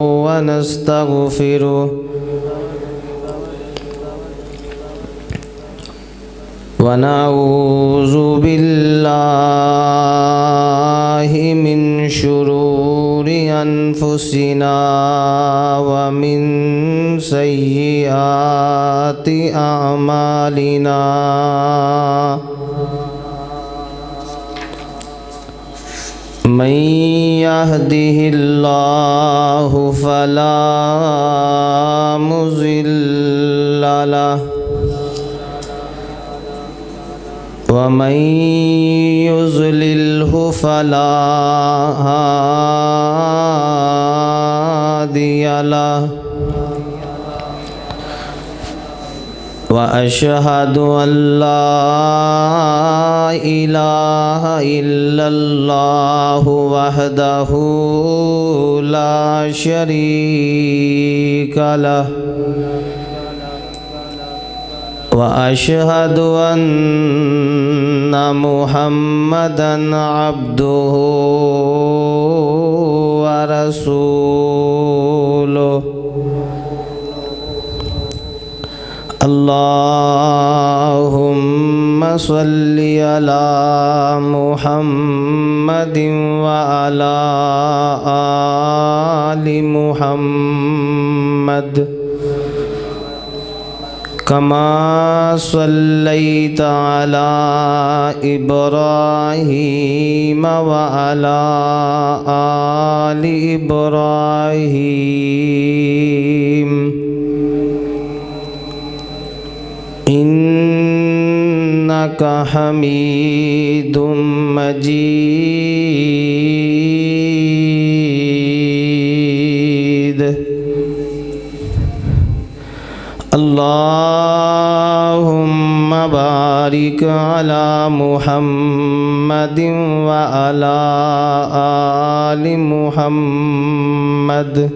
ونستغفره ونعوذ بالله من شرور أنفسنا ومن سيئات أعمالنا من يهده الله فلا مضل له ومن يضلله فلا هادي له وأشهد أن لا إله إلا الله وحده لا شريك له وأشهد أن محمدًا عبده ورسوله اللهم صل على محمد وعلى آل محمد كما صليت على إبراهيم وعلى آل إبراهيم إنك حميد مجيد اللهم بارك على محمد وعلى آل محمد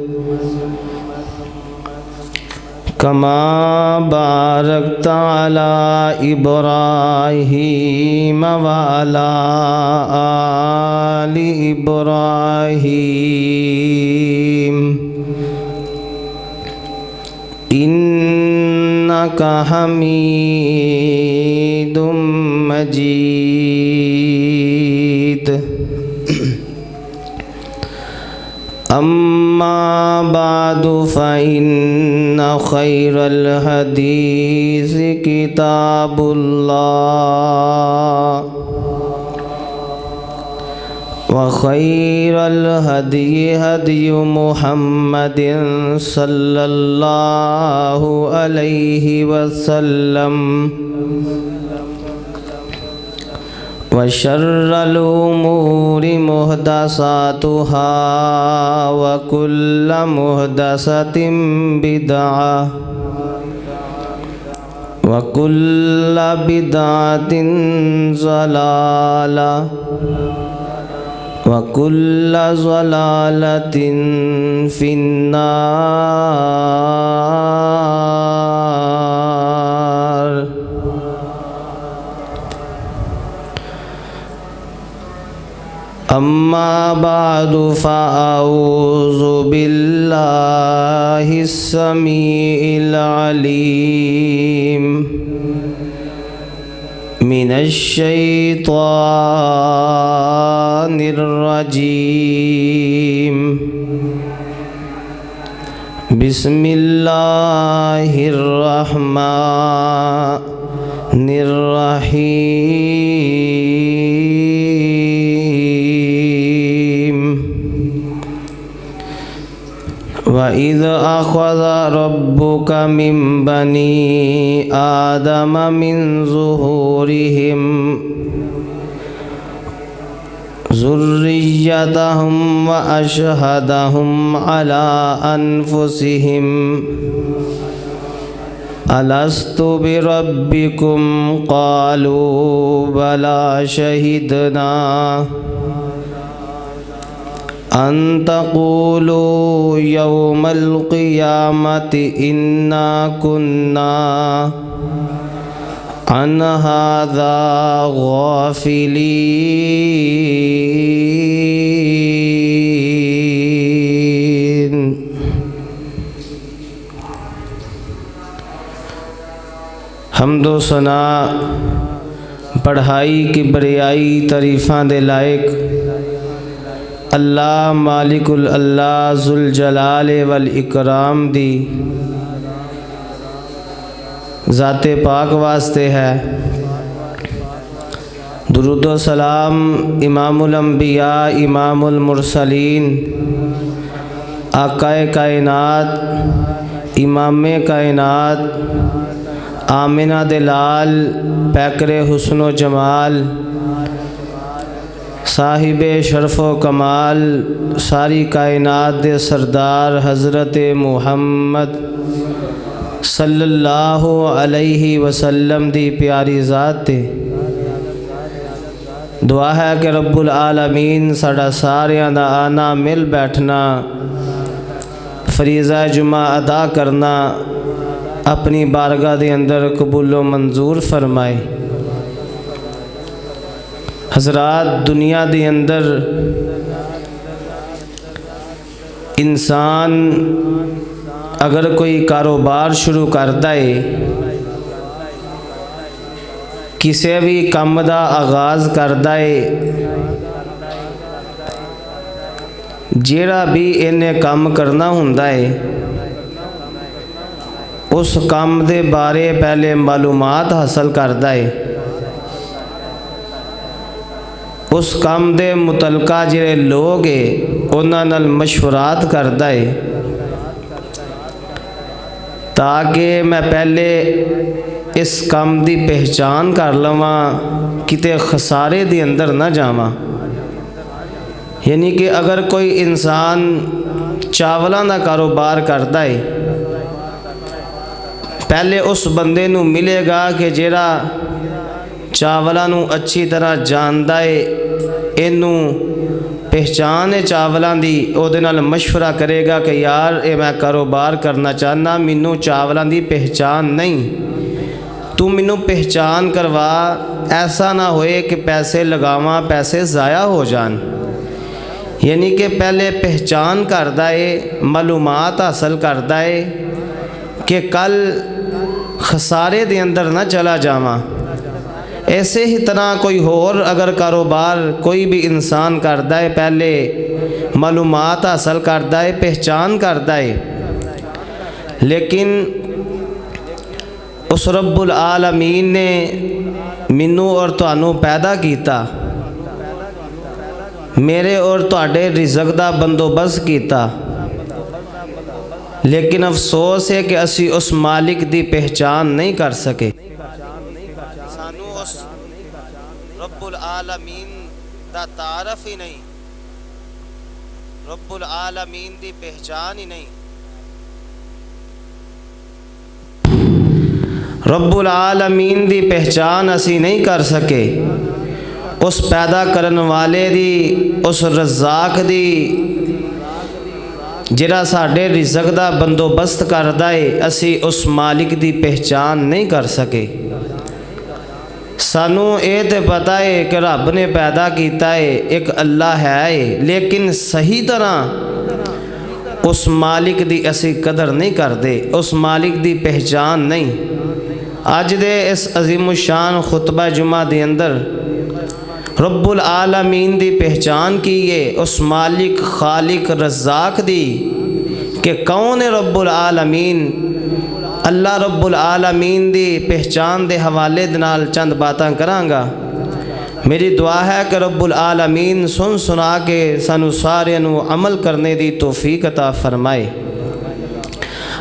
كما باركت على إبراهيم وعلى آل إبراهيم إنك حميد مجيد أما بعد فإن خير الحديث كتاب الله وخير الهدي هدي محمد صلى الله عليه وسلم وشر الأمور محدثاتها وكل محدثة بدعة وكل بدعة ضلالة وكل ضلالة في النار أما بعد فأعوذ بالله السميع العليم من الشيطان الرجيم بسم الله الرحمن الرحيم وإذ أخذ ربك من بني آدم من ظهورهم ذريتهم وأشهدهم على أنفسهم ألست بربكم قالوا بلى شهدنا أن تقولوا يوم القيامة إنا كنا عن هذا غافلين हम्दो सना पढ़ाई की बरियाई तरीफ़ां दे लायक अल्लाह मालिकुल अल्लाह जुल जलाल वल इकराम दी ज़ाते पाक वास्ते है। दुरूदो सलाम इमामुल अंबिया इमामुल मुरसलीन आकाए कायनात इमामे कायनात आमिना दे लाल पैकरे हुस्नो जमाल साहिबे शरफ़ो कमाल सारी कायनात दे सरदार हज़रत मुहम्मद सल्लल्लाहु अलैहि वसल्लम दी प्यारी ज़ात ते दुआ है कि रब्बुल आलमीन साडा सारियां दा आना मिल बैठना फरीज़ा जुमा अदा करना अपनी बारगाह दे अंदर कबूलो मंजूर फरमाए। हज़रात, दुनिया दे अंदर इंसान अगर कोई कारोबार शुरू करता है, किसी भी काम का आगाज़ करता है, जेड़ा भी इन्हें काम करना हुंदा है उस काम दे बारे पहले मालूमात हासिल करता है। उस काम दे मुतलका जिहड़े लोग है उन्हां नाल मशवरात करता है ताकि मैं पहले इस काम की पहचान कर लवां, किते खसारे दे अंदर ना जावां। यानी कि अगर कोई इंसान चावलों का कारोबार करता है, पहले उस बंदे नू मिलेगा कि जेड़ा चावलों नू अच्छी तरह जानदा है, इनू पहचान है चावलों की, उहदे नाल मशवरा करेगा कि यार ये मैं कारोबार करना चाहना, मैनू चावलों की पहचान नहीं, तू मैनू पहचान करवा, ऐसा ना होए कि पैसे लगावां पैसे ज़ाया हो जान। यानी कि पहले पहचान करदा है, मालूमात हासिल करदा है कि कल खसारे दे अंदर ना चला जावां। ऐसे ही तरह कोई होर अगर कारोबार कोई भी इंसान करता है, पहले मालूमात हासिल करता है, पहचान करता है, लेकिन उस रब्बुल आलमीन ने मैनू और तुहानू पैदा किया, मेरे और तुहाडे रिज़्क़ दा बंदोबस्त किया, लेकिन अफसोस है कि असी उस मालिक दी पहचान नहीं कर सके। सानू उस रब्बुल आलमीन दा तारफ ही नहीं, रब्बुल आलमीन दी पहचान ही नहीं। रब्बुल आलमीन दी पहचान असी नहीं कर सके, उस पैदा करने वाले दी, उस रज़ाक दी, जिहड़ा साडे रिज़्क़ दा बंदोबस्त करदा है, असी उस मालिक दी पहचान नहीं कर सके। सानू ये तो पता है कि रब ने पैदा किया है, एक अल्लाह है, लेकिन सही तरह उस मालिक दी असी कदर नहीं करते, उस मालिक दी पहचान नहीं। अज दे इस अजीमुशान खुतबा जुमा दे अंदर रब्बुल आलमीन दी पहचान की है, उस मालिक खालिक रज़ाक दी कि कौन है रब्बुल आलमीन। अल्लाह रब्बुल आलमीन दी पहचान दे हवाले दे नाल चंद बातां करांगा। मेरी दुआ है कि रब्बुल आलमीन सुन सुना के सानू सारियां नू अमल करने दी तौफीक अता फरमाए।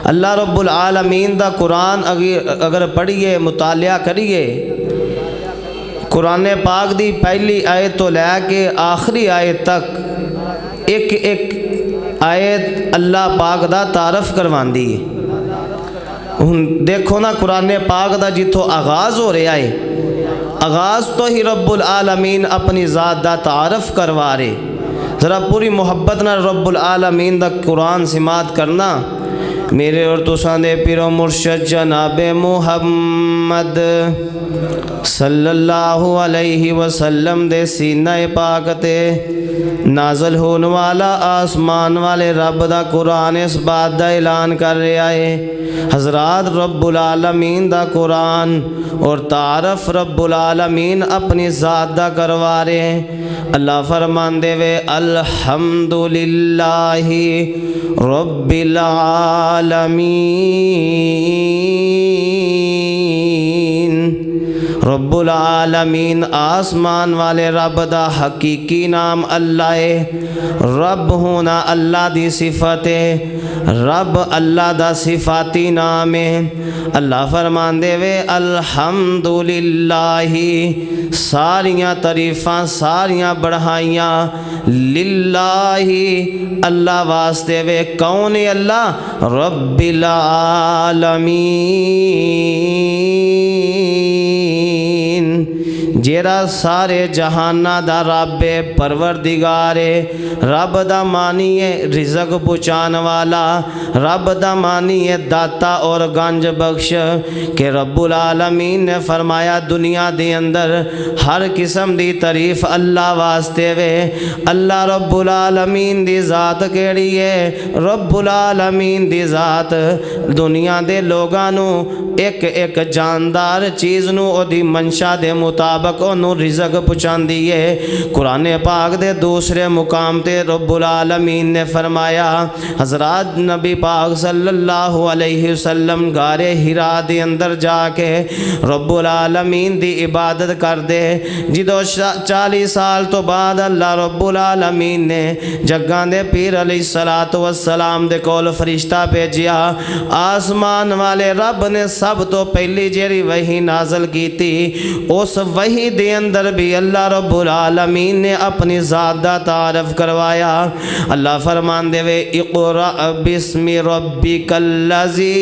अल्लाह रब्बुल आलमीन दा कुरान अगर पढ़िए, मुतालिया करिए, कुरान पाक दी पहली आयत तो लैके आखिरी आयत तक एक एक आयत अल्लाह पाक दा तारफ़ करवांदी है। हुण देखो ना, कुरान पाक दा जिथों आगाज़ हो रहा है, आगाज़ तो ही रब्बुल आलमीन अपनी ज़ात दा तारफ़ करवा रहे। ज़रा पूरी मुहब्बत नाल रब्बुल आलमीन दा कुरान सिमात करना, मेरे और तुसां दे पीरो मुर्शद जनाबे मुहम्मद सल्लल्लाहु अलैहि वसल्लम दे सीना पाक ते नाज़िल होने वाला आसमान वाले रब दा कुरान इस बात दा ऐलान कर रहा है। हज़रात रब्बुल आलमीन दा कुरान और तारफ़ रब्बुल आलमीन अपनी ज़ात दा करवा रहे हैं। अल्लाह फरमांदे वे अल्हम्दुलिल्लाहि रब्बिल आलमीन। रब्बुल आलमीन आसमान वाले रब दा हकीकी नाम अल्लाह है। रब होना अल्लाह दी सिफत है, रब अल्लाह दा सिफाती नाम है। अल्लाह फरमांदे वे अल्हम्दुलिल्लाहि, सारियां तरीफ़ां सारियां बढ़ाइयां लिल्लाहि अल्लाह वास्ते वे। कौन है अल्लाह? रब्बिल आलमीन, जेरा सारे जहाना दा रब है, परवरदिगार है। रब दा मानी है रिज़क पहुँचान वाला, रब दा मानी है दाता और गंज बख्श। के रब्बुल आलमीन ने फरमाया दुनिया दे अंदर हर किस्म दी तारीफ अल्लाह वास्ते वे। अल्लाह रब्बुल आलमीन दी ज़ात केड़ी है? रब्बुल आलमीन दी ज़ात दुनिया दे लोगां नू एक एक जानदार चीज़ नू ओदी मंशा दे मुताबिक ओनू रिज़क पहुँचांदी है। कुरान पाक दे दूसरे मुकाम ते रब्बुल आलमीन ने फरमाया, हज़रात नबी पाक सल्लल्लाहु अलैहि वसल्लम गारे हिरा दे अंदर जाके रब्बुल आलमीन दी इबादत कर दे। जिदों 40 साल तो बाद अल्लाह रब्बुल आलमीन ने जग्गां दे पीर अलैहिस्सलातु वस्सलाम दे कोल फरिश्ता भेजिया। आसमान वाले रब ने सब तो पहली जेरी वही नाज़िल की थी, उस वही दे अंदर भी अल्लाह रब्बुल आलमीन ने अपनी ज़ात दा तारफ़ करवाया। अल्लाह फरमांदे वे इक़रा बिस्मि रब्बिकल्लज़ी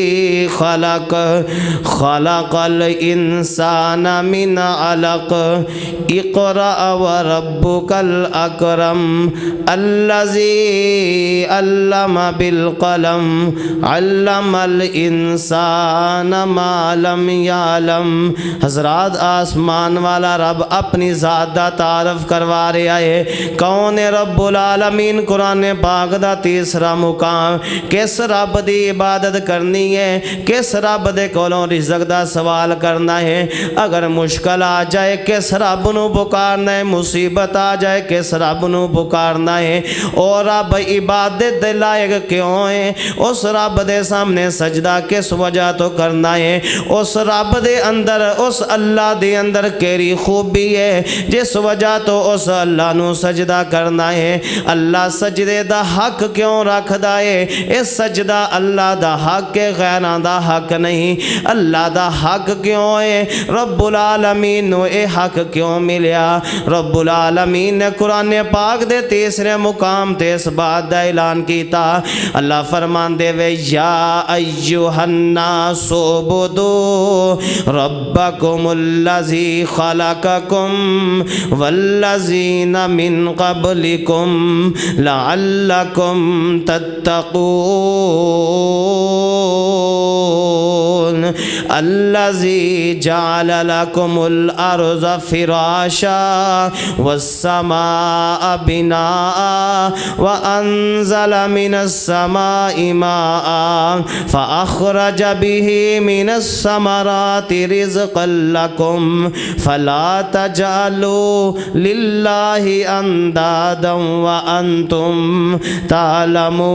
खलक़ खलक़ल इंसान मिन अलक़ इक़रा व रब्बुकल अकरम अल्लज़ी अल्लमा बिल क़लम अल्लमल इंसान मा लम यालम। हज़रात आसमान वाला रब अपनी ज़ात दा तारफ़ करवा रहा है। कौन है रब्बुल आलमीन? कुरान पाक दा तीसरा मुकाम। किस रब दी इबादत करनी है? किस रब दे कोलों रिज़क दा सवाल करना है? अगर मुश्किल आ जाए किस रब नू पुकारना है? मुसीबत आ जाए किस रब नू पुकारना है? और रब इबादत दे लायक क्यों है? उस रब दे सामने सजदा किस वजह तो करना है? उस रब दे अंदर उस अल्लाह दे अंदर केरी खूबी है जिस वजह तो उस अल्लाह नू सजदा करना है। अल्लाह सजदे दा हक क्यों रखदा है? इस सजदा अल्लाह दा हक है, गैरां दा हक नहीं। अल्लाह दा हक क्यों है? रब्बुल आलमीन नू ये हक क्यों मिलिया? रब्बुल आलमीन ने कुरान पाक दे तीसरे मुकाम ते इस बात दा ऐलान कीता। अल्लाह फरमांदे वे या अय्युहन्नासु उबुदू रब्बकुमुल्लज़ी खलक़कुम वल्लज़ीना मिन क़ब्लिकुम लअल्लकुम तत्तक़ून अल्लज़ी जअल लकुमुल अर्ज़ फ़िराशा वस्समाअ बिनाअ व अंज़ल मिनस समाइ माअ फ़अख़रज बिही मिनस समराति रिज़क़न लकुम फ़ला तजअलू लिल्लाहि अंदादन व अंतुम तालमून।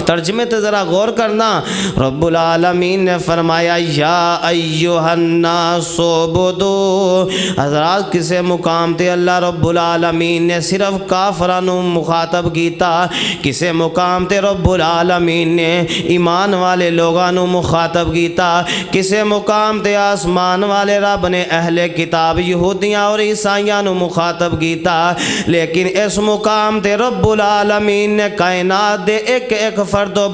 तर्जमे तो ज़रा गौर करना। रब्बुल आलमीन ने फरमाया या अय्युहन्नासु उबुदू। हज़रात किसे मुकाम ते अल्लाह रब्बुल आलमीन ने सिर्फ काफरां नू मुखातब कीता, किसे मुकाम ते रब्बुल आलमीन ने ईमान वाले लोगां नू मुखातब कीता, किसे मुकाम ते आसमान वाले रब ने अहले किताब यहूदियाँ और ईसाइयां नू मुखातब कीता। लेकिन इस मुकाम ते रब्बुल आलमीन ने कायनात दे एक एक फर्दो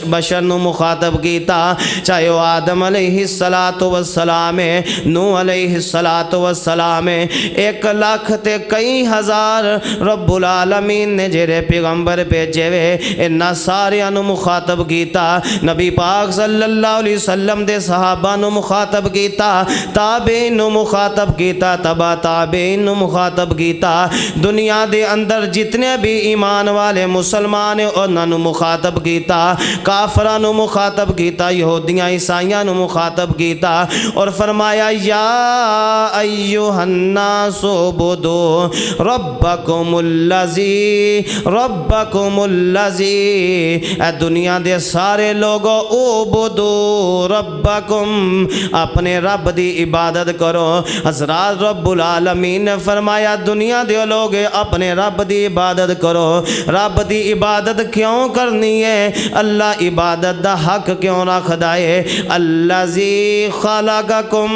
बशर नू मुखातब कीता, चाहे वह आदम अलैहिस्सलातु वस्सलाम है, नूह अलैहिस्सलातु वस्सलाम है, 1 लाख ते कई हज़ार रब्बुल आलमीन ने जेरे पैगंबर भेजे वे, इन्हां सारियां नू मुखातब कीता। नबी पाक सल्लल्लाहु अलैहि वसल्लम दे सहाबा नू मुखातब कीता, ताबीन नू मुखातब कीता, तबा ताबीन नू मुखातब कीता। दुनिया दे अंदर जितने भी ईमान वाले मुसलमान है उन्हां नू मुखातब कीता, काफरां नू मुखातब कीता, यहूदियां ईसाइयां नू मुखातब कीता और फरमाया या अय्युहन्नासु उबुदू रब्बकुमुल्लज़ी ए दुनिया दे सारे लोगों उबुदू रब्बकुम, अपने रब दी इबादत करो। हज़रात रब्बुल आलमीन ने फरमाया दुनिया दे लोग अपने रब दी इबादत करो। रब दी इबादत क्यों करनी है? अल्लाह इबादत दा हक क्यों रखदा है? अल्लज़ी खलक़कुम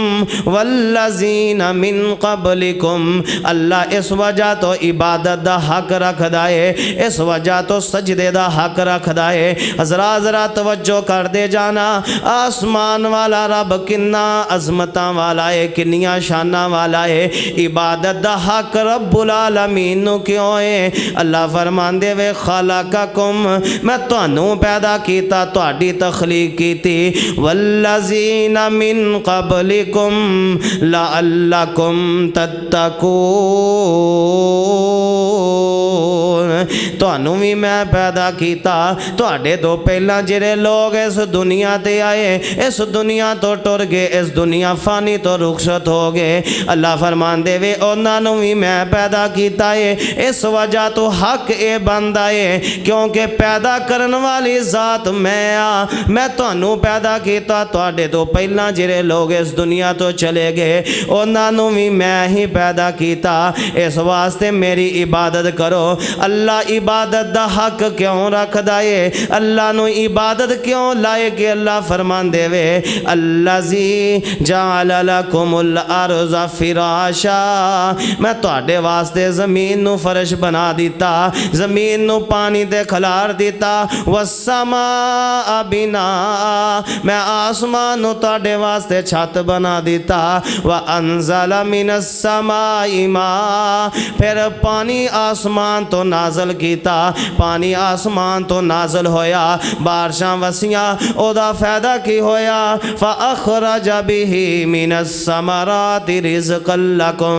वल्लज़ीना मिन क़ब्लिकुम, अल्लाह इस वजह तो इबादत दा हक रखदा है, इस वजह तो सजदे दा हक रखदा है। हज़रात ज़रा तवज्जो कर दे जाना, आसमान वाला रब किन्ना अज़मतां वाला है, किन्नियां शानां वाला है। इबादत दा हक रब्बुल आलमीन नू क्यों है? अल्लाह फरमांदे वे खलक़कुम, मैं तुहानू पैदा कीता, तुहाडी तखलीक कीती, वल्लज़ीना मिन क़ब्लिकुम लअल्लकुम तत्तकून, तुहानू भी मैं पैदा कीता, तुहाडे तो पहला जिहड़े लोग इस दुनिया ते आए, इस दुनिया तो टुर गए, इस दुनिया फानी तो रुखसत हो गए। अल्लाह फरमांदे वे उन्होंने भी मैं पैदा किया है। इस वजह तो हक ये बनता है क्योंकि पैदा करने वाली ज़ात मैं आ, मैं तुहानू पैदा किया, तुहाडे तो पहला जिहड़े लोग इस दुनिया तो चले गए उन्होंने भी मैं ही पैदा किया। इस वास्ते मेरी इबादत करो। अल्लाह इबादत दा हक क्यों रखदा है? अल्लाह नू इबादत क्यों लाए कि अल्लाह फरमांदे वे अल्लज़ी जअल लकुमुल अर्ज़ फिराशा, मैं तुहाडे वास्ते ज़मीन नू फर्श बना दिता, ज़मीन नू पानी ते खलार दिता, वस्समा बिना, मैं आसमान नू तुहाडे वास्ते छत बना दिता, व अंज़ल मिनस समाई मा, फिर पानी आसमान तो नाजल किया, पानी आसमान तो नाजल होया, बारिशां वसियां, ओदा फायदा की होया, फ़अख़रज बिही मिनस समराति रिज़क़न लकुम।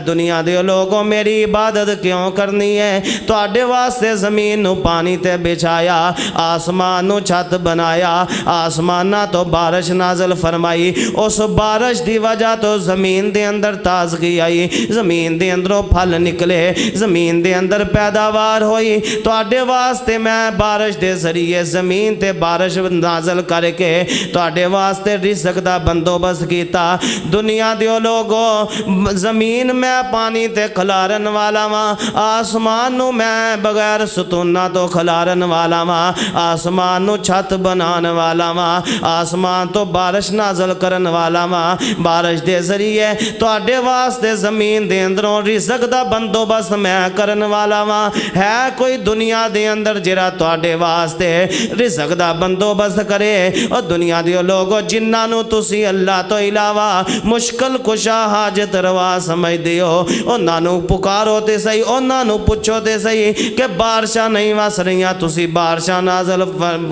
दुनिया दे लोगों मेरी इबादत क्यों करनी है? तुहाडे वास्ते ज़मीन नू पानी ते बिछाया, आसमान नू छत बनाया, आसमाना तो बारिश नाजल फरमाई, उस बारिश की वजह तो ज़मीन के अंदर ताजगी आई, ज़मीन के अंदरों फल निकले, ज़मीन के अंदर पैदावार हुई। तुहाडे वास्ते मैं बारिश के जरिए ज़मीन ते बारिश नाजल करके तुहाडे वास्ते रिज़्क़ दा बंदोबस्त किया। दुनिया दे लोगों ज़मीन मैं पानी ते खलारन वाला वा, आसमान नू मैं बगैर सतूना तो खलारन वाला वा, आसमान नू छत बनाने वाला वा, आसमान तो बारिश नाजल करन वाला वा, बारिश के जरिए तुहाडे वास्ते ज़मीन के अंदरों रिज़्क़ दा बंदोबस्त मैं करन वाला वा। है कोई दुनिया के अंदर जिहड़ा तुहाडे वास्ते रिज़्क़ दा बंदोबस्त करे? और दुनिया दे लोगों जिन्हां नू तुसी अल्लाह तो इलावा मुश्किल कुशा हाजत रवा समझदे हो, उन्हां नू पुकारो ते सही, उन्हां नू पुछो ते सही कि बारिशां नहीं वस रहीआं, तुसी बारिशां नाजल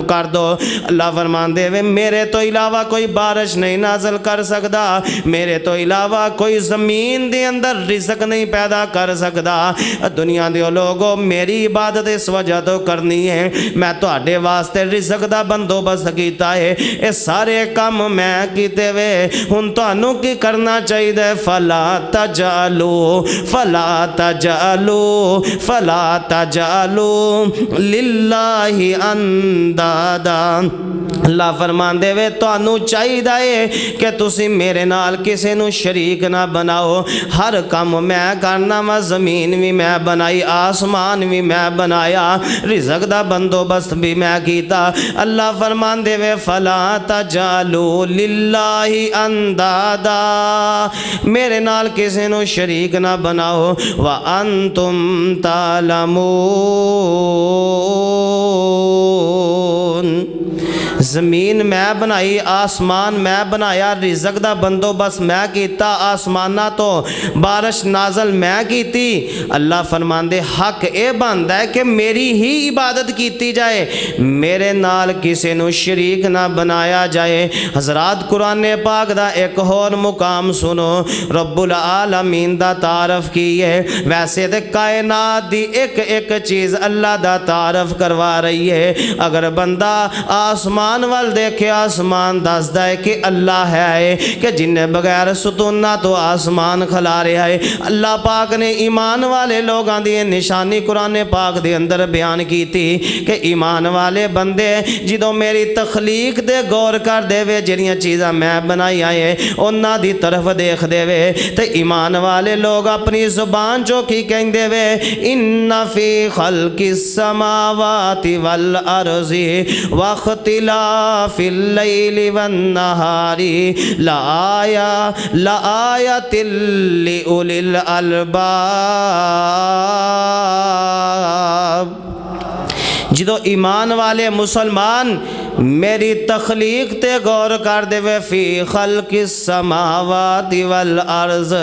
कर दो। अल्लाह फरमांदे वे मेरे तो इलावा कोई बारिश नहीं नाजल कर सकता, मेरे तो इलावा कोई ज़मीन के अंदर रिज़्क़ नहीं पैदा कर सकता। दुनिया दे लोगों मेरी इबादत इस वजह तो करनी है, मैं तुहाडे वास्ते रिज़्क़ दा बंदोबस्त कीता है, ये सारे काम मैं कीते वे। हुण तुहानू की करना चाहिए? फला तजालू फला तजालू फला तजालू लिल्लाहि अंदादा। अल्लाह फरमांदे वे तुहानू चाहिए कि तुसी मेरे नाल किसी नू शरीक ना बनाओ। हर काम मैं करना वा, ज़मीन भी मैं बनाई, आसमान भी मैं बनाया, रिज़्क़ दा बंदोबस्त भी मैं कीता। अल्लाह फरमांदे वे फला तजालू लिल्लाहि अंदादा, मेरे नाल किसी नू शरीक ना बनाओ। व अंतुम तालमून, ज़मीन मैं बनाई, आसमान मैं बनाया, रिज़क दा बंदोबस्त मैं कीता, आसमाना तो बारिश नाजल मैं कीती। अल्लाह फरमांदे हक ये बनता है कि मेरी ही इबादत की जाए, मेरे नाल किसी नू शरीक ना बनाया जाए। हज़रात कुरान पाक दा एक होर मुकाम सुनो, रब्बुल आलमीन दा तारफ की है। वैसे तो कायनात दी एक एक चीज़ अल्लाह दा तारफ करवा रही है। अगर बंदा आसमान वाल देखे, आसमान दसदा है कि अल्लाह है कि जिन्हें बगैर सुतूना तो आसमान खिला रहा है। अल्लाह पाक ने ईमान वाले लोगों की निशानी कुरान पाक दे अंदर बयान की थी कि ईमान वाले बंदे जो मेरी तखलीक दे गौर कर देवे, जिहड़ियां चीज़ां मैं बनाई है उन्हां दी तरफ देख देवे, तो ईमान वाले लोग अपनी जुबान चो की कहंदे वे, इन्ना फी खल्किस समावाति वल अर्ज़ि वख्तिलाफिल लैलि वन नहारी लाआयातिल लिउलिल अलबाब। जो ईमान वाले मुसलमान मेरी तखलीक ते गौर कर देवे, फी खल्किस समावाति वल अर्ज़,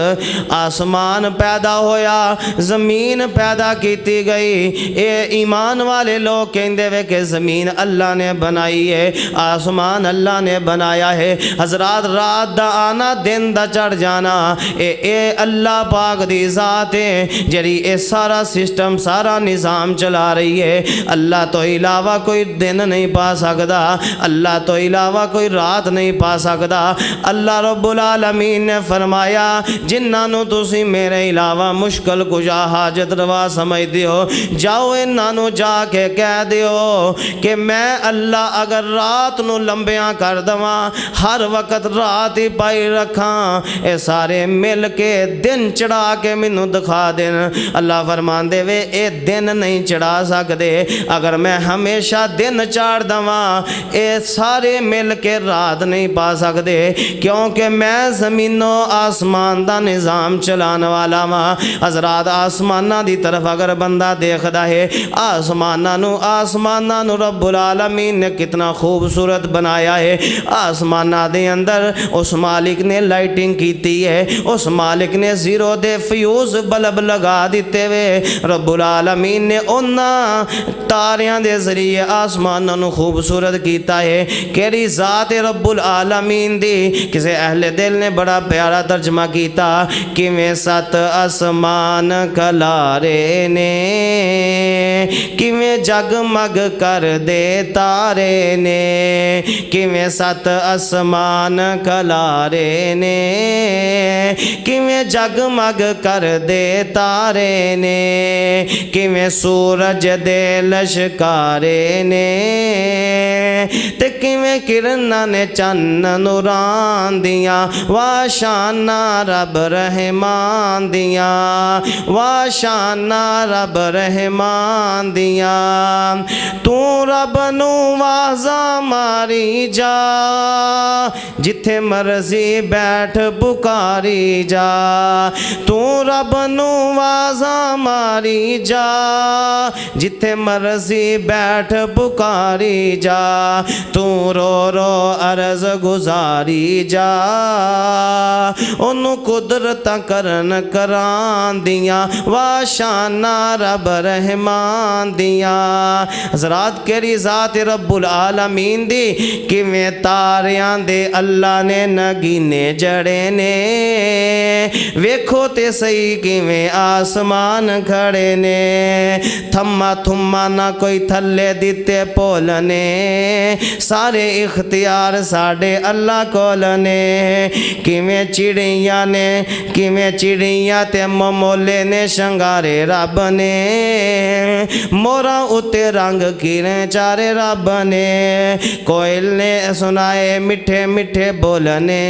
आसमान पैदा होया, ज़मीन पैदा की गई। ये ईमान वाले लोग कहते वे कि ज़मीन अल्लाह ने बनाई है, आसमान अल्लाह ने बनाया है। हज़रात रात दा आना, दिन दा चढ़ जाना, ये अल्लाह पाक दी ज़ात है जरी ये सारा सिस्टम, सारा निज़ाम चला रही है। अल्लाह तो इलावा कोई दिन नहीं पा सकता, अल्लाह तो इलावा कोई रात नहीं पा सकता। अल्लाह रब्बुल आलमीन ने फरमाया, जिन्होंने तुसी मेरे इलावा मुश्किल कुशा हाजत रवा समझते हो, जाओ इन्हों जाके कह दियो कि मैं अल्लाह अगर रात नू लंबिया कर दवा, हर वक्त रात ही पाई रखा, ये सारे मिल के दिन चढ़ा के मैनू दिखा देन। अल्लाह फरमांदे वे ये दिन नहीं चढ़ा सकते, अगर मैं हमेशा दिन चाड़ दवा, ये सारे मिल के रात नहीं पा सकते, क्योंकि मैं ज़मीनों आसमान का निज़ाम चलाने वाला वहाँ। हज़रात आसमाना की तरफ अगर बंदा देखता है, आसमाना नू रब्बुल आलमीन ने कितना खूबसूरत बनाया है। आसमाना दे अंदर उस मालिक ने लाइटिंग की है, उस मालिक ने जीरो दे फ्यूज बल्ब लगा दिते वे। रब्बुल आलमीन ने उन्हां तारियां दे जरिए आसमाना नू खूबसूरत किया है। केरी ज़ात रब्बुल आलमीन दी। किसी अहले दिल ने बड़ा प्यारा तर्जमा किया, किवें सत आसमान खलारे ने, किवें जगमग कर दे तारे ने, किवें सत आसमान खलारे ने, किवें जगमग कर दे तारे ने, किवें सूरज दे लश्कारे ने, ते किवें किरना ने चन्न नूरान दिया, वाशाना रब रहमान दिया, वाशाना रब रहमान दिया। तू रब नू वाजा मारी जा, जिथे मर्जी बैठ पुकारी जा, तू रब नू वाजा मारी जा, जिथे मर्जी बैठ पुकारी जा, तू रो रो अर्ज गुजारी जा, ओनू कुदरत करन करान दिया, वाशाना रब रहमान दिया। हज़रात केरी ज़ात रब्बुल आलमीन दी, किवें तारियां दे अल्लाह ने नगीने जड़े ने, वेखो ते सही किवें आसमान खड़े ने, थम्मा थुम्मा ना कोई थल्ले दिते पोल ने, सारे इख्तियार साडे अल्लाह कोल ने। किवें चिड़िया ने, किवें चिड़िया ते ममोले ने शंगारे रब ने, मोरा उते रंग किरे चारे रब ने, कोयल ने सुनाए मिठे मिठे बोलने,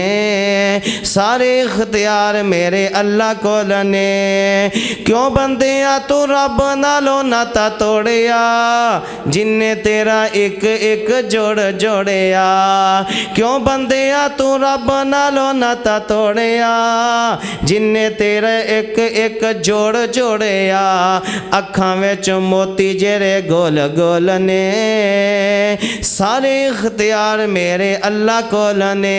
सारे इख्तियार मेरे अल्लाह कोल ने। क्यों बंदिया तू रब नालों नाता तोड़िया, जिन्ने तेरा एक एक जोड़ जोड़िया, क्यों बंदिया तू रब नालों नाता तोड़िया, जिन्ने तेरा एक एक जोड़ जोड़िया। अखां विच मोती जेरे गोल गोल ने, सारे इख्तियार मेरे अल्लाह कोल ने।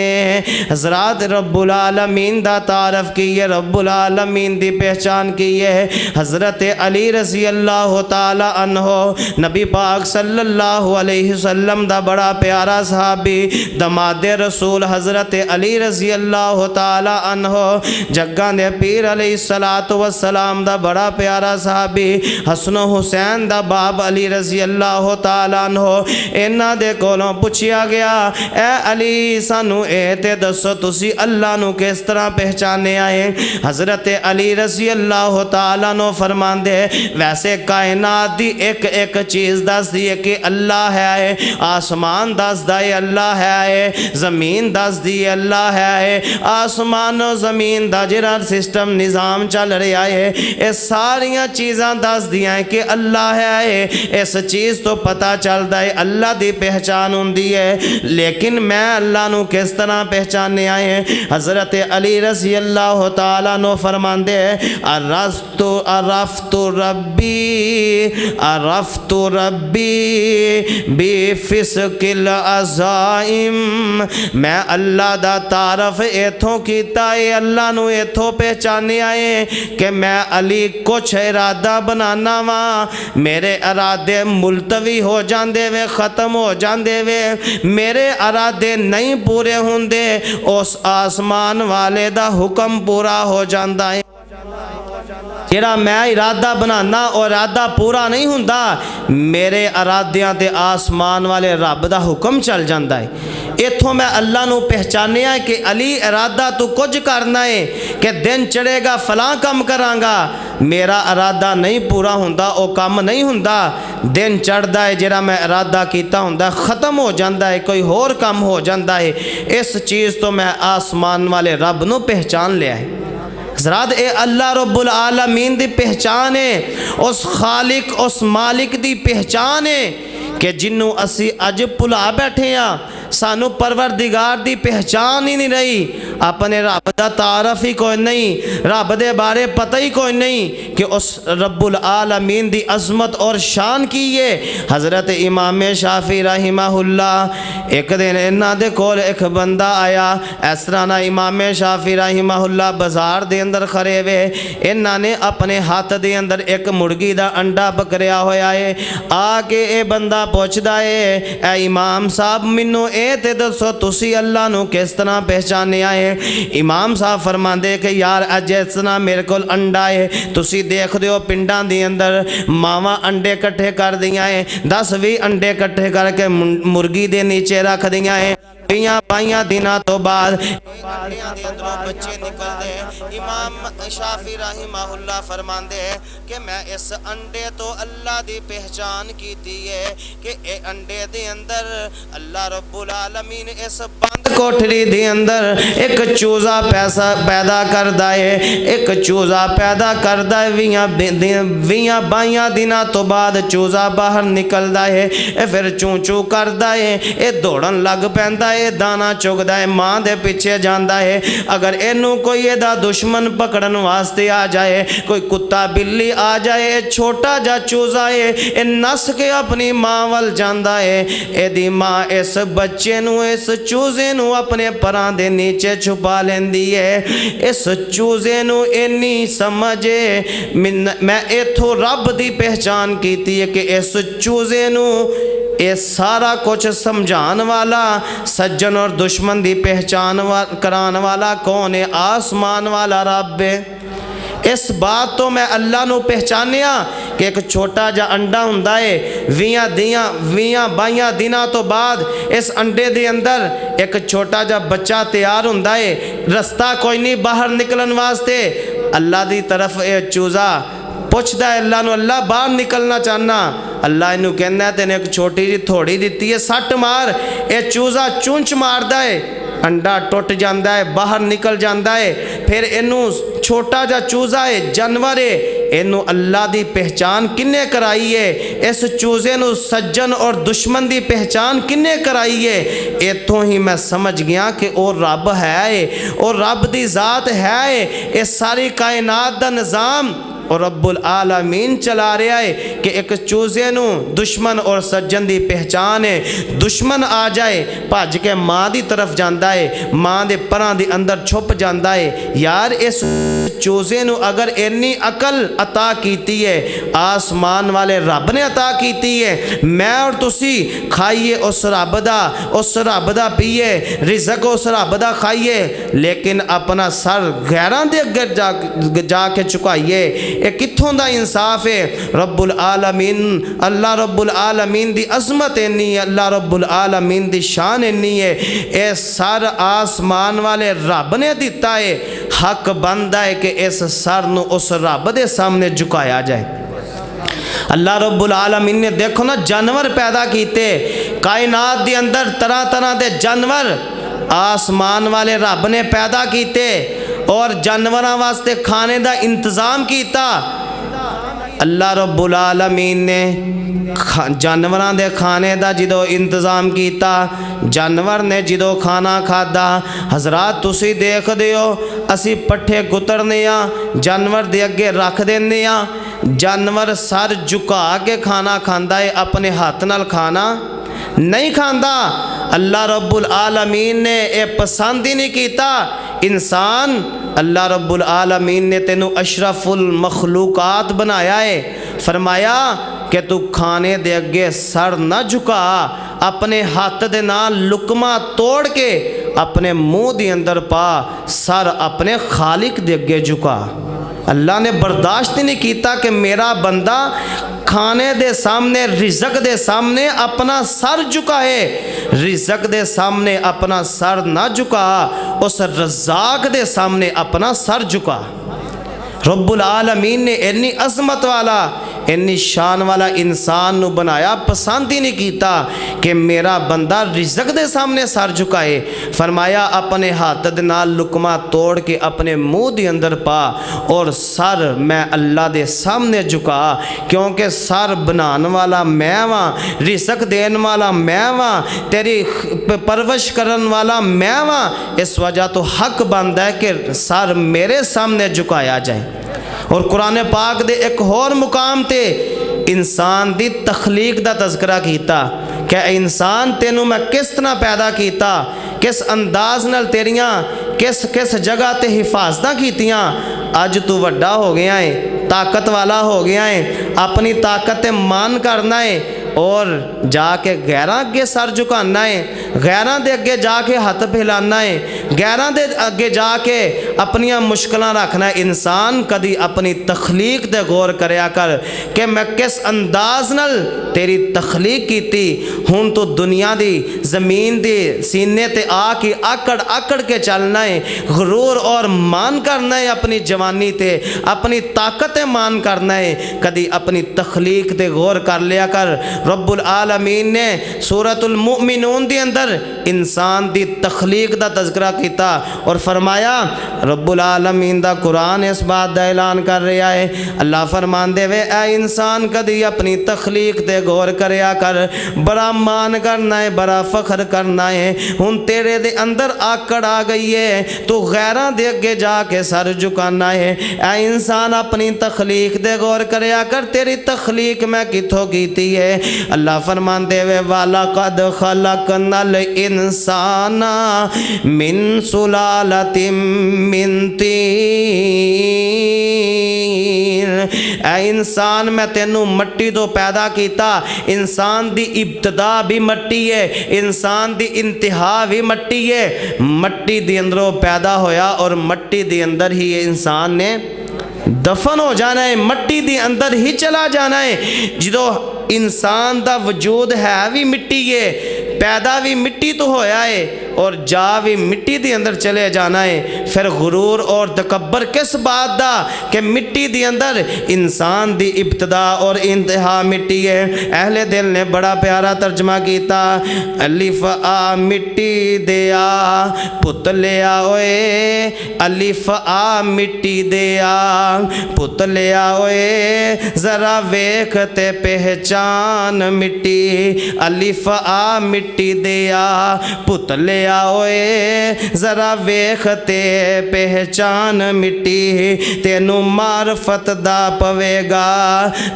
हज़रात रब्बुल आलमीन दा तारफ़ कीए, रब्बुल आलमीन दी पहचान कीए। हज़रत अली रज़ी अल्लाह ताला अन्हो नबी पाक सल्लल्लाहु अलैहि वसल्लम दा बड़ा प्यारा सहाबी, दमादे रसूल हज़रत अली रज़ी अल्लाह ताला अन्हो, जग्गां दे पीर अलैहिस्सलातु वस्सलाम दा बड़ा प्यारा सहाबी, हसन हुसैन दा बाप अली रज़ी अल्लाह ताला अन्हो। इन्हां दे कोलों पुछया गया, ए अली सानू ए ते दसो तुसी अल्लाह नू किस तरह पहचानिया है? हज़रत अली रज़ी अल्लाह ताला अन्हो फरमांदे, वैसे कायनात दी एक एक चीज़ दस दी है कि अल्लाह है, आसमान दस दा है अल्लाह है, ज़मीन दस दी है अल्लाह है। आसमान और ज़मीन दा जिहड़ा सिस्टम निज़ाम चल रहा है, ये सारियां चीज़ां दस दियां है कि अल्लाह है। इस चीज़ तो पता चलता है अल्लाह दी पहचान होंदी है, लेकिन मैं अल्लाह नू किस तरह पहचाने आए? हज़रत अली रज़ी अल्लाह ताला नो फरमांदे, अरफ़्तु रब्बी बिफ़िस्किल अज़ाइम, मैं अल्लाह दा तारफ़ इथों कीता है, अल्लाह नू इथों पहचाने आए कि मैं अली कुछ इरादा बनाना वा, मेरे इरादे मुलतवी हो जाते वे, ख़त्म हो जाते वे, मेरे इरादे नहीं पूरे होंदे, उस आसमान वाले दा हुक्म पूरा हो जाता है। जेड़ा मैं इरादा बनाना और इरादा पूरा नहीं हुंदा, मेरे इरादियां ते आसमान वाले रब दा हुक्म चल जाता है। इथों मैं अल्लाह नू पहचानिया कि अली इरादा तू कुछ करना है कि दिन चढ़ेगा फलां कम करांगा, मेरा इरादा नहीं पूरा हुंदा, वो कम नहीं हुंदा। दिन चढ़ता है, जेड़ा मैं इरादा कीता हुंदा ख़त्म हो जाता है, कोई होर कम हो जाता है। इस चीज़ तो मैं आसमान वाले रब नू पहचान लिया है। हज़रात ए अल्लाह रब्बुल आलमीन दी पहचान है, उस खालिक उस मालिक दी पहचान है कि जिन्हों असी अज भुला बैठे हाँ। सानू परवरदिगार दी पहचान ही नहीं रही, अपने रब दा तारफ़ ही कोई नहीं, रब दे बारे पता ही कोई नहीं कि उस रब्बुल आलमीन दी अज़मत और शान की है। हज़रत इमाम शाफ़ी रहिमहुल्लाह, एक दिन इन्हां दे कोल एक बंदा आया, इस तरह ना इमाम शाफ़ी रहिमहुल्लाह बाज़ार दे अंदर खड़े वे, इन्हां ने अपने हाथ दे अंदर एक मुर्गी दा अंडा पकड़िया होया है। आके ये बंदा पूछदा है, ए इमाम साहब मैनू ए ते दसो तुसी अल्लाह नू किस तरह पहचाने आए? इमाम साहब फरमांदे कि यार अज इस तरह मेरे को अंडा है, तुसी देखदे हो पिंडां दे अंदर मावां अंडे इकट्ठे कर दियां है, 10-20 अंडे इकट्ठे करके मुर्गी दे नीचे रख दियां है। 20-22 दिनों तो बाद बच्चे निकलते। इमाम शाफी रहिमहुल्लाह फरमांदे हैं कि मैं इस अंडे तो अल्लाह दी पहचान की है कि ए अंडे दे अंदर अल्लाह रब्बुल आलमीन इस बंद कोठरी दे अंदर एक चूजा पैदा करदा है, एक चूजा पैदा करदा है। 20-22 दिनों तो बाद चूजा बाहर निकलदा है, फिर चू चू करदा है, ये दौड़न लग पैंदा है, दाना चुगदा है, मां दे पीछे जांदा है। अगर इनू कोई एदा दुश्मन पकड़न वास्ते आ जाए, कोई कुत्ता बिल्ली आ जाए, छोटा जा चूजा है, ये नस के अपनी मां वल जांदा है। एदी मां इस बच्चे नू इस चूजे नू अपने परां दे नीचे छुपा लेंदी है। इस चूजे नू इन्नी समझे मैं इथों रब दी पहचान कीती है कि इस चूजे नू ये सारा कुछ समझाने वाला, सज्जन और दुश्मन की पहचान कराने वाला कौन है? आसमान वाला रब है। इस बात तो मैं अल्लाह नू पहचानिया कि एक छोटा जा अंडा हुंदा है, 20-22 दिनों तो बाद इस अंडे दे अंदर एक छोटा जा बच्चा तैयार हुंदा है। रास्ता कोई नहीं बाहर निकलन वास्ते, अल्लाह दी तरफ ये चूजा पुछदा है अल्लाह नू, अल्लाह बाहर निकलना चाहना? अल्लाह इनू कहना तेने एक छोटी जी थोड़ी दी है, सट मार। ये चूजा चूंच मारदा है, अंडा टुट जाता है, बाहर निकल जाता है। फिर इनू छोटा जा चूजा है, जानवर है, इनू अल्लाह दी पहचान किन्ने कराई है? इस चूजे नू सज्जन और दुश्मन दी पहचान किन्ने कराई है? इतों ही मैं समझ गया कि वो रब है और रब दी ज़ात है। इस सारी कायनात दा निज़ाम और रब्बुल आलमीन चला रहा है कि एक चूजे नू दुश्मन और सज्जन की पहचान है। दुश्मन आ जाए भज के माँ की तरफ जाता है, माँ के परां दे अंदर छुप जाता है। यार इस चूजे नू अगर इन्नी अकल अता कीती है, आसमान वाले रब ने अता कीती है, मैं और तुसी खाइए उस रब दा पीए, रिज़क उस रब दा खाइए, लेकिन अपना सर गैरां दे अगे जाके झुकाइए। ये कित्थों दा इंसाफ है? रब्बुल आलमीन अल्लाह रब्बुल आलमीन दी अज़मत इन्नी है, अल्लाह रब्बुल आलमीन दी शान इन्नी है। ये सर आसमान वाले रब ने दिता है, हक बनता है कि इस सर नू उस रब दे सामने झुकाया जाए। अल्लाह रब्बुल आलमीन ने देखो ना जानवर पैदा किए, कायनात के अंदर तरह तरह के जानवर आसमान वाले रब ने पैदा किए और जानवरों वास्ते खाने का इंतज़ाम किया। अल्लाह रब्बुल आलमीन ने जानवरों के खाने का जो इंतज़ाम किया, जानवर ने जो खाना खादा, हज़रात तुसी देखते हो असी पट्ठे कुतरने जानवर दे अगे रख देने, जानवर सर झुका के खाना खांदा है, अपने हाथ नाल खाना नहीं खांदा। अल्लाह रब्बुल आलमीन ने यह पसंद ही नहीं किया। इंसान अल्लाह रब्बुल आलमीन ने तेनू अशरफुल मखलूकात बनाया है, फरमाया कि तू खाने दे अगे सर न झुका, अपने हाथ दे नाल लुकमा तोड़ के अपने मुंह दे अंदर पा, सर अपने खालिक दे अगे झुका। अल्लाह ने बर्दाश्त नहीं किया कि मेरा बंदा खाने दे सामने, रिज़क दे सामने अपना सर झुकाए, रिज़क दे सामने अपना सर ना झुका, उस रज़ाक दे सामने अपना सर झुका। रब्बुल आलमीन ने इन्नी अज़मत वाला, इन्नी शान वाला इंसान नू बनाया, पसंद ही नहीं किया कि मेरा बंदा रिज़क दे सामने सर झुकाए। फरमाया अपने हाथ दे नाल लुकमा तोड़ के अपने मुंह दे अंदर पा और सर मैं अल्लाह दे सामने झुका, क्योंकि सर बनाने वाला मैं वां, रिज़क देने वाला मैं वां, तेरी परवरिश करने वाला मैं वां। इस वजह तो हक बनता है कि सर मेरे सामने झुकाया जाए। और कुरान पाक दे एक होर मुकाम ते इंसान दी तखलीक दा तज़किरा कीता कि इंसान तेनू मैं किस तरह पैदा किया, किस अंदाज नाल तेरियां किस किस जगह ते हिफाजत कीतियां। अज तू वड्डा हो गया है, ताकत वाला हो गया है, अपनी ताकत ते मान करना है और जाके गैरां अगे सर झुकाना है, गैरां दे अगे जाके हाथ फैलाना है, गैरां दे अगे जाके अपनियां मुश्किलां रखना है। इंसान कदी अपनी तखलीक ते गौर करया कर कि मैं किस अंदाज नाल तेरी तखलीक कीती। हुण तो दुनिया दी ज़मीन दे सीने ते आके आकड़ आकड़ के चलना है, गुरूर और मान करना है, अपनी जवानी ते अपनी ताकत ते मान करना है। कदी अपनी तखलीक ते गौर कर लिया कर। रब्बुल आलमीन ने सूरतुल मुमिनून के अंदर इंसान की तखलीक का तज़किरा किया और फरमाया, रब्बुल आलमीन दा कुरान इस बात का ऐलान कर रहा है। अल्लाह फरमांदे वे ऐ इंसान कदी अपनी तखलीक ते गौर करया कर, बड़ा मान करना है, बड़ा फख्र करना है। हुण तेरे दे अंदर आकड़ आ गई है, तू गैरां दे अगे जाके सर झुकाना है। ऐ इंसान अपनी तखलीक ते गौर करया कर, तेरी तखलीक मैं किथों कीती है। अल्लाह फरमांदे वे वाला कद खलकनल इंसाना मिन सुलालतिम मिन तीन। ऐ इंसान मैं तेनू मट्टी तो पैदा किया। इंसान दी इब्तदा भी मट्टी है, इंसान दी इंतहा भी मट्टी है। मट्टी दे अंदरों पैदा होया और मट्टी दे अंदर ही इंसान ने दफन हो जाना है, मट्टी दे अंदर ही चला जाना है। जो इंसान दा वजूद है भी मिट्टी है, पैदा भी मिट्टी तो होया है और जा भी मिट्टी दे अंदर चले जाना है। फिर गुरूर और तकब्बर किस बात दा कि मिट्टी दे अंदर इंसान दी इब्तदा और इंतहा मिट्टी है। अहले दिल ने बड़ा प्यारा तर्जमा किया, अलिफ आ मिट्टी दिया पुत लिया ओए, अलिफ आ मिट्टी दिया पुत लिया ओए, जरा वेख ते पहचान मिट्टी। अलिफ आ मिट्टी दिया पुत ले लालिया ओए जरा वेख ते पहचान मिट्टी तेनू मारफत दा पवेगा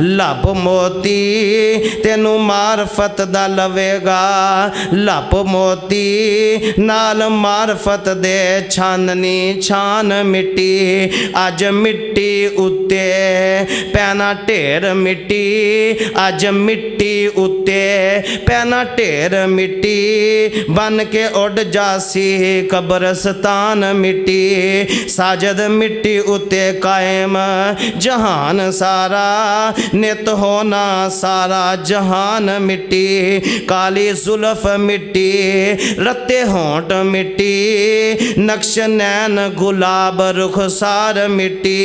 लप मोती तेनू मारफत दा लवेगा लप मोती नाल मारफत दे छाननी छान मिट्टी अज मिट्टी उत्ते पैना ढेर मिट्टी अज मिट्टी उत्ते पैना ढेर मिट्टी बन के उड़ जासी कब्रस्तान मिट्टी साजद मिट्टी उत्ते कायम जहान सारा नित होना सारा जहान मिट्टी काली जुल्फ मिट्टी रत्ते होंठ मिट्टी नक्श नैन गुलाब रुखसार मिट्टी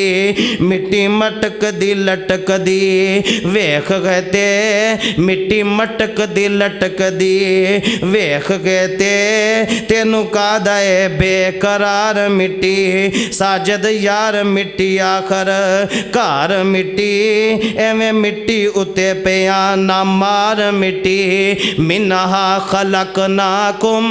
मिट्टी मटक दी लटक दी वेख कहते मिट्टी मटक दी लटक दी वेख कहते तेनू कादा है बेकरार मिट्टी साजद यार मिट्टी आखर घर मिट्टी एवें मिट्टी उते पिया ना मार मिट्टी मिन्हा खलकनाकुम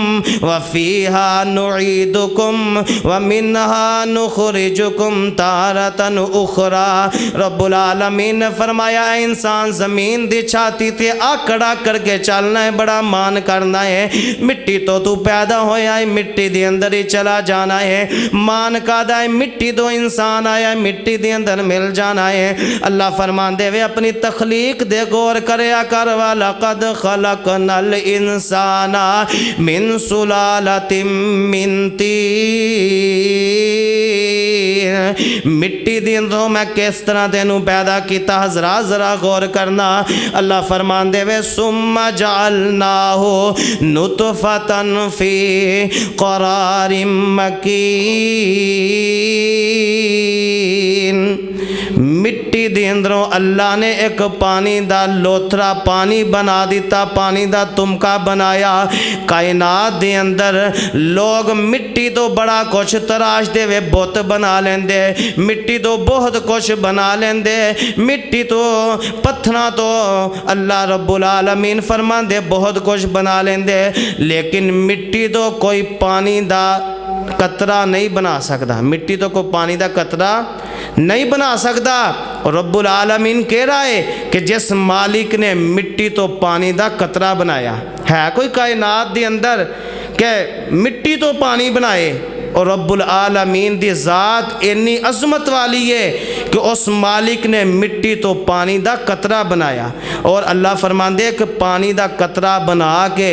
व फीहा नुईदुकुम व मिन्हा नुखरिजुकुम तारतन उखरा। रब्बुल आलमीन ने फरमाया इंसान ज़मीन दी छाती ते आकड़ा करके चलना है, बड़ा मान करना है। मिट्टी तो तू पैदा होया है, मिट्टी दे अंदर ही चला जाना है। मान कादा है, मिट्टी तो इंसान आया है, मिट्टी दे अंदर मिल जाना है। अल्लाह फरमांदे वे अपनी तखलीक दे गौर करया कर वाला कद खलकनल इंसाना मिन सुलालतिम मिन तीन। मिट्टी दी अंदरों मैं किस तरह तेनू पैदा किया जरा जरा गौर करना। अल्लाह फरमांदे वे सुम्मा जअलनाहु नुतफतन फी क़रारिम मकीन। मिट्टी दे अंदरों अल्लाह ने एक पानी दा लोथरा पानी बना दिता, पानी दा तुमका बनाया। कायनात दे अंदर लोग मिट्टी तो बड़ा कुछ तराश दे वे बुत बना लेंदे, मिट्टी तो बहुत कुछ बना लेंदे, मिट्टी तो पत्थरां तो अल्लाह रब्बुल आलमीन फरमांदे बहुत कुछ बना लेंदे, लेकिन मिट्टी तो कोई पानी दा कतरा नहीं बना सकता। मिट्टी तो कोई पानी दा कतरा नहीं बना सकता। और रब्बुल आलमीन कह रहा है कि जिस मालिक ने मिट्टी तो पानी दा कतरा बनाया है कोई कायनात दे अंदर के मिट्टी तो पानी बनाए। और रब्बुल आलमीन दी ज़ात इन्नी अज़मत वाली है कि उस मालिक ने मिट्टी तो पानी दा कतरा बनाया। और अल्लाह फरमांदे कि पानी दा कतरा बना के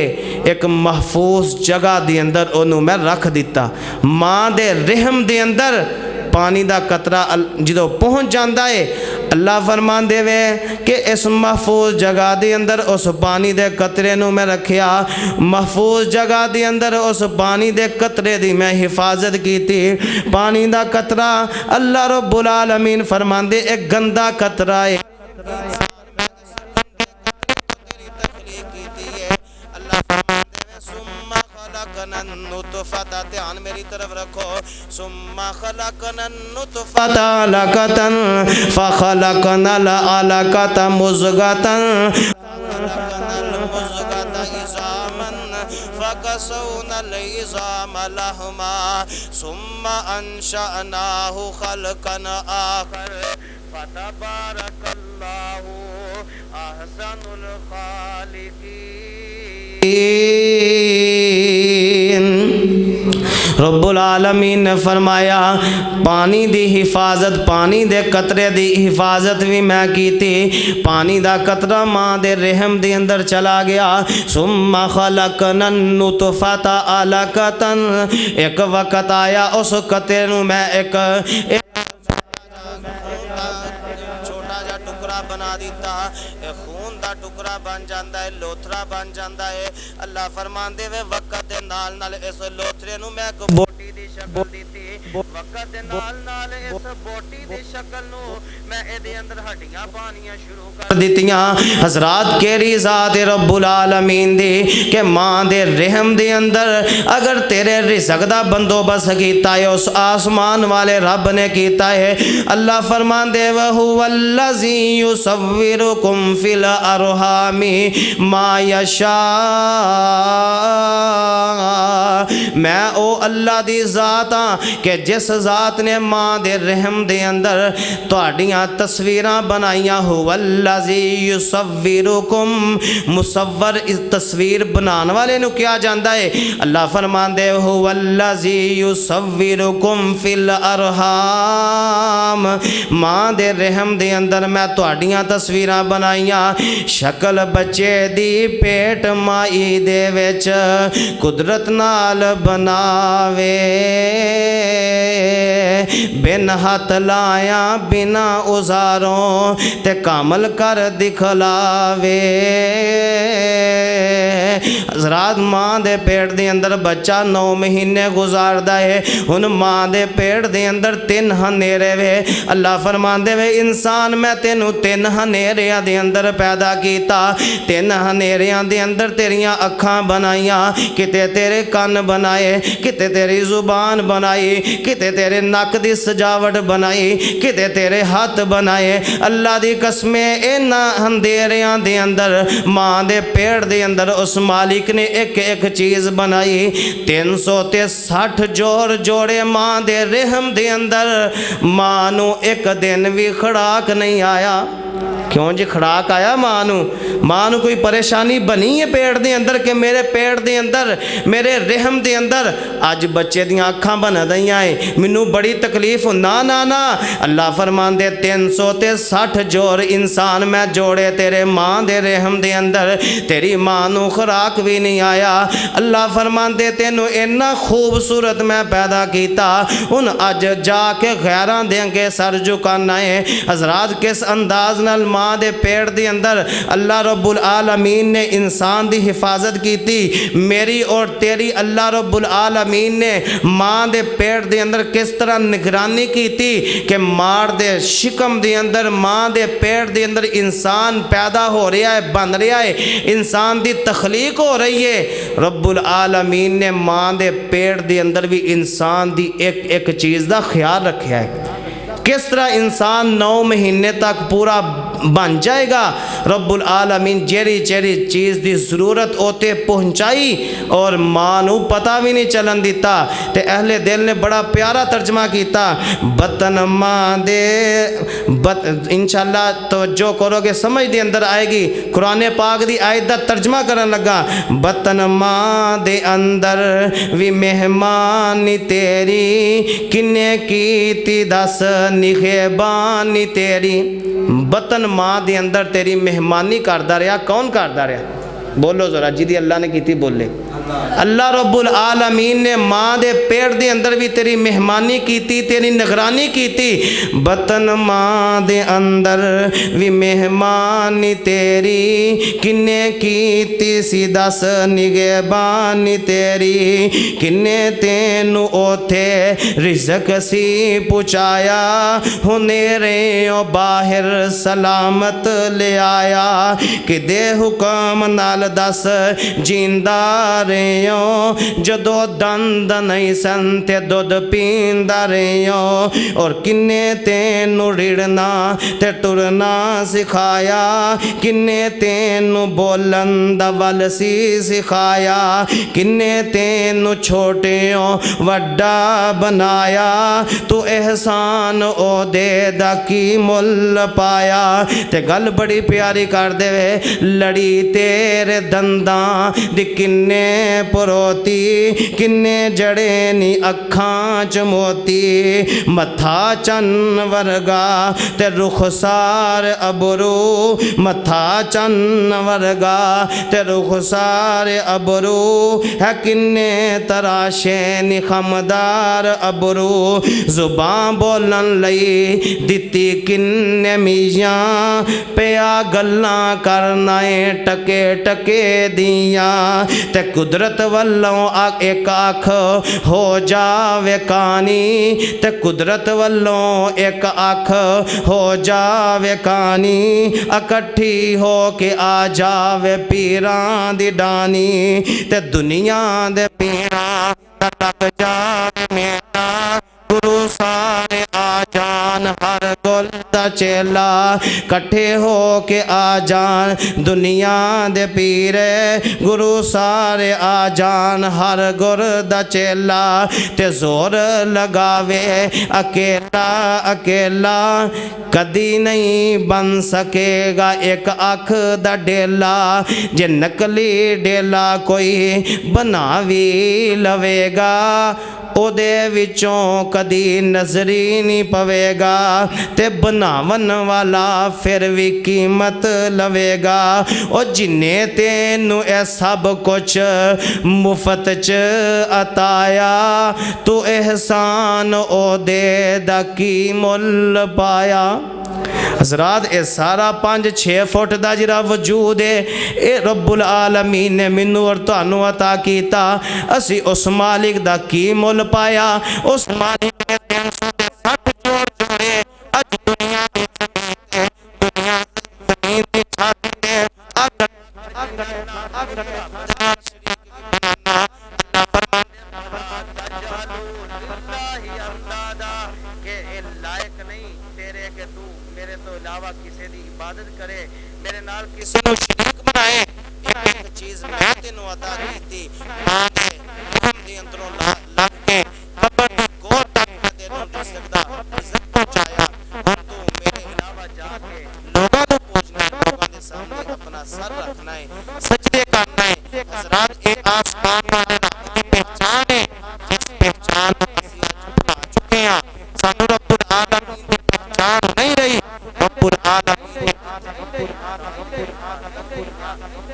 एक महफूज जगह दे अंदर ओनू मैं रख दिता। माँ दे रहम दे अंदर पानी दा कतरा जो पहुँच जाता है, अल्लाह फरमांदे वे कि इस महफूज जगह दे अंदर उस पानी दे कतरे नू मैं रखिया। महफूज जगह दे अंदर उस पानी दे कतरे दी मैं हिफाजत की थी। पानी दा कतरा अल्लाह रब्बुल आलमीन फरमांदे एक गंदा कतरा है। ध्यान मेरी तरफ रखो। सुम्मा खलकनन नुतफता अलकतन फखलकनल अलकता मुज़गतन फखलकनल मुज़गता इज़ामन फकसौनल इज़ाम लहमा सुम्मा अंशअनाहु खलकन आखर फतबारकल्लाहु अहसनुल खालिकीन। रब्बुल आलमीन ने फरमाया पानी दी हिफाजत, पानी दे कतरे दी हिफाजत भी मैं की थी। पानी दा कतरा माँ दे रहम दे अंदर चला गया। सुम्मा खलकनन नुतफता अलकतन, एक वक़्त आया उस कतरे नू मैं एक छोटा जा टुकड़ा बना दिता। खून दा टुकड़ा बन जाता है, लोथरा बन जाता है। अल्लाह फरमांदे वे वक़्त दे नाल नाल इस लोथरे नू मैं एक बोटी दी शक्ल दी। वक्त दे नाल नाल इस बोटी दी शक्ल नू मैं इहदे अंदर हड्डियां पानियां शुरू कर दित्तियां। हजरात केरी ज़ात रब्बुल आलमीन दी के मां दे रहम दे अंदर अगर तेरे रिज़्क दा बंदोबस्त कीता है उस आसमान वाले रब ने कीता है। अल्लाह फरमांदे व हुवल्लज़ी युसव्विरुकुम फिल अरहामी मा यशा। मैं ओ अल्लाह दी ज़ात हाँ कि जिस ज़ात ने मां दे रहम दे अंदर तुहाड़ियां तस्वीरां बनाइयां। हुवल्लज़ी युसव्विरुकुम, मुसव्वर इस तस्वीर बनाने वाले नू क्या जांदा है। अल्लाह फरमांदे हुवल्लज़ी युसव्विरुकुम फिल अरहाम, मां दे रहम दे अंदर मैं तुहाड़ियां तस्वीरां बनाइयां। शक्ल बच्चे दी पेट माई दे विच कुदरत नाल बनावे, बिन हाथ लाया बिना उजारों ते कामल कर दिखलावे। हज़रात मां दे पेट दे अंदर बच्चा 9 महीने गुजारदा है। हुन मां दे पेट दे अंदर 3 हनेरे वे। अल्लाह फरमांदे वे इंसान मैं तेनू 3 हनेरियां दे अंदर पैदा कीता। 3 हनेरियां दे अंदर तेरियां अखां बनाइयां, किते तेरे कान बनाए, किते तेरी जुबान बनाई, किते तेरे नक दी सजावट बनाई, किते तेरे हाथ बनाए। अल्लाह दी कसमें इन्हां अंधेरियां दे अंदर मां दे पेट दे अंदर उस मालिक ने एक एक चीज़ बनाई। 360 जोर जोड़े मां दे रहम दे अंदर। मां नू एक दिन भी खड़ाक नहीं आया। क्यों जी खड़ाक आया मां नू? मां नू कोई परेशानी बनी है पेट दे अंदर कि मेरे पेट दे अंदर मेरे रहम दे अंदर अज बच्चे दियां अखां बन दईयां है, मैनू बड़ी तकलीफ। ना ना ना, अल्लाह फरमांदे 360 जोर इंसान मैं जोड़े तेरे मां दे रहम दे अंदर, तेरी मां नू खुराक भी नहीं आया। अल्लाह फरमांदे तेनू इन्ना खूबसूरत मैं पैदा किया, हुन अज जाके गैरां दे अगे सर झुकाना है। हजरात किस अंदाज नाल मां दे पेट दे अंदर अल्लाह रब्बुल आलमीन ने इंसान दी हिफाजत की थी, मेरी और तेरी। अल्लाह रब्बुल आलमीन ने मां दे पेट दे अंदर किस तरह निगरानी की थी कि मां दे शिकम दे अंदर मां दे पेट दे अंदर इंसान पैदा हो रहा है, बन रहा है, इंसान दी तख्लीक हो रही है। रब्बुल आलमीन ने मां दे पेट दे अंदर भी इंसान दी एक एक चीज़ का ख्याल रखा है। किस तरह इंसान 9 महीने तक पूरा बन जाएगा। रब्बुल आलमीन जेरी जेरी चीज़ की ज़रूरत होते पहुँचाई और मां नू पता भी नहीं चलन दिता। ते अहले दिल ने बड़ा प्यारा तर्जमा किया, बतन मां दे इंशाअल्लाह तवज्जो करोगे समझ दे अंदर आएगी। कुरान पाक दी आयत दा तर्जमा करन लगा, बतन मां दे अंदर भी मेहमानी तेरी किन्ने कीती दस निगहबानी तेरी। बतन मां दे अंदर तेरी मेहमानी करदा रहा, कौन करदा रहा? बोलो जरा, जिदी अल्लाह ने की बोले। अल्लाह रब्बुल आलमीन ने मां दे पेट दे अंदर भी तेरी मेहमानी की, तेरी निगरानी की। बतन मां दे अंदर भी मेहमानी तेरी किन्ने कीती सी दस निगहबानी तेरी। किन्ने तेनू ओथे रिज़क सी पुचाया, हुनेरे ओ बाहर सलामत ले आया। कि दे हुक्म नाल दस जिंदा रहियो, जदों दंद नहीं सन ते दुध पींदा रहियो। और किन्ने तेनू रिड़ना ते टुरना सिखाया, किन्ने तेनू बोलन दा वल सी सिखाया। किन्ने तेनू छोटियों वड्डा बनाया, तू एहसान ओ दे दा की मुल पाया। ते गल बड़ी प्यारी कर देवे, लड़ी तेरे दंदां दी किन्ने परोती, किन्ने जड़े नी अखां च मोती। मथा चन्न वर्गा ते रुखसार अबरू, मथा चन्न वर्गा ते रुखसार अबरू। है किन्ने तराशे नी खमदार अबरू, जुबान बोलन लई दिती किन्ने मियां। पिया गल्लां करना टके टके दियां, ते कुदरत वल्लों एक अख हो जावे कानी, ते कुदरत वल्लों एक अख हो जावे कानी, इकट्ठी हो के आ जावे पीरां दी डानी, ते दुनिया दे पीरां दा लग जावे मेला, गुरु सारे आ जान हर गुल दा चेला, कट्ठे हो के आ जान दुनिया दे पीरे, गुरु सारे आ जान हर गुर दा चेला, ते जोर लगावे अकेला अकेला, कदी नहीं बन सकेगा एक अख दा डेला, जे नकली डेला कोई बना भी लवेगा, ओदे विचों कदी नजरी नहीं पवेगा, ते बनावन वाला फिर भी कीमत लवेगा। ओ जिन्ने तेनू ए सब कुछ मुफ्त च अताया, तू एहसान ओदे दा की मुल पाया। हज़रात ये सारा 5-6 फुट का जिहड़ा वजूद है, ये रब्बुल आलमीन ने मैनू और तुहानू अता कीता, असी उस मालिक दा की मुल पाया। उस मालिक ने 360 जोड़ जोड़े, अज दुनिया दी ज़मीन ते, दुनिया ज़मीन दी छत ते, अगर किसी की इबादत करे, मेरे नाल किसी को शरीक बनाए, एक चीज मैं तेनू अता कीती, मां दे रहम दे अंदरों लग के कब्र दी गोद तक मैं तेनू दे सकदा, इज्जत पहुंचाया। हुण तू मेरे अलावा जाके लोगों को पूछना, लोगों के सामने अपना सर रखना है, सजदे करना है। हज़रात ये आसमान वाले रब की पहचान है, जिस पहचान को असीं अज भुला चुके हैं। सानू रब्बुल आलमीन की पहचान नहीं रही, रब्बुल आलमीन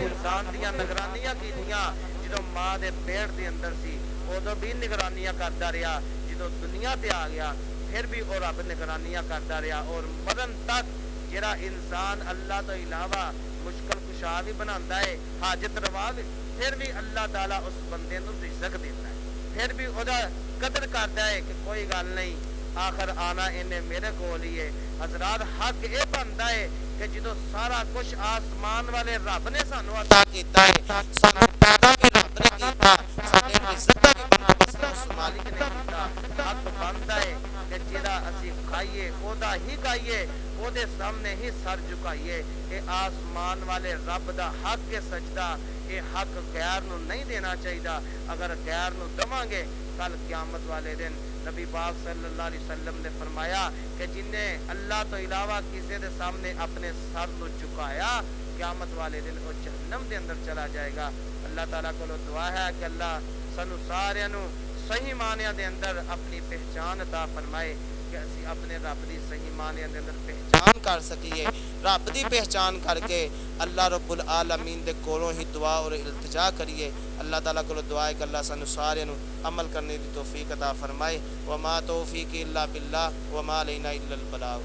इंसान दियां निगरानियां कीतियां, जो मां दे पेट दे अंदर सी उदों भी निगरानियां करता रहा, जो दुनिया ते आ गया फिर भी वो रब निगरानियां करता रहा, और मरण तक जिहड़ा इंसान अल्लाह तो इलावा मुश्किल कुशा भी बनाता है, हाजत रवा भी, फिर भी अल्लाह ताला उस बंदे नूं रिज़्क देता है, फिर भी उहदा कदर करता है कि कोई गल नहीं, आखिर आना इन्हें मेरे कोल ही है। हज़रात हक ये बनता है कि जो सारा कुछ आसमान वाले रब ने सानू अता कीता है, सानू पैदा भी रब ने कीता, साडे रिज़्क दा भी बंदोबस्त उस मालिक ने कीता। हक बनता है कि जिहड़ा असीं खाइए ओदा ही खाइए, ओदे सामने ही सर झुकाइए। ये आसमान वाले रब दा हक है सजदा, ये हक गैर नूं नहीं देना चाहिए। अगर गैर नूं देवांगे कल क़यामत वाले दिन नबी पाक सल्लल्लाहु अलैहि वसल्लम ने फरमाया कि जिन्हें अल्लाह तो इलावा किसी के सामने अपने सर को झुकाया, क़यामत वाले दिन वो जहन्नम के अंदर चला जाएगा। अल्लाह ताला को दुआ है कि अल्लाह सानू सारियां नू सही मानिया के अंदर अपनी पहचान अता फरमाए, कि असी अपने रब की सही मानिया के अंदर पहचान कर सकीए। रब की पहचान करके अल्लाह रब्बुल आलमीन दे कोलों ही दुआ और इल्तिजा करिए। अल्लाह ताला को दुआ है कि अल्लाह सानू सारियां नू अमल करने की तौफीक अता फरमाए। वमा तौफीक इल्ला बिल्लाह वमा अलैना इल्लल बलाग।